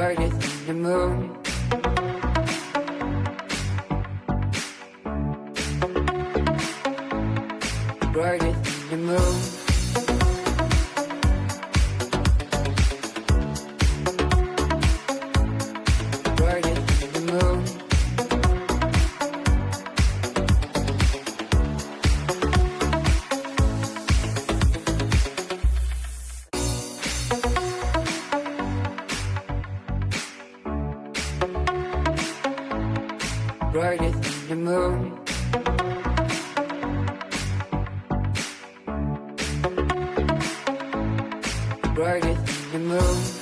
brighter than the moon. Brighter than the moon. Brighter than the moon. Brighter than the moon. Brighter than the moon.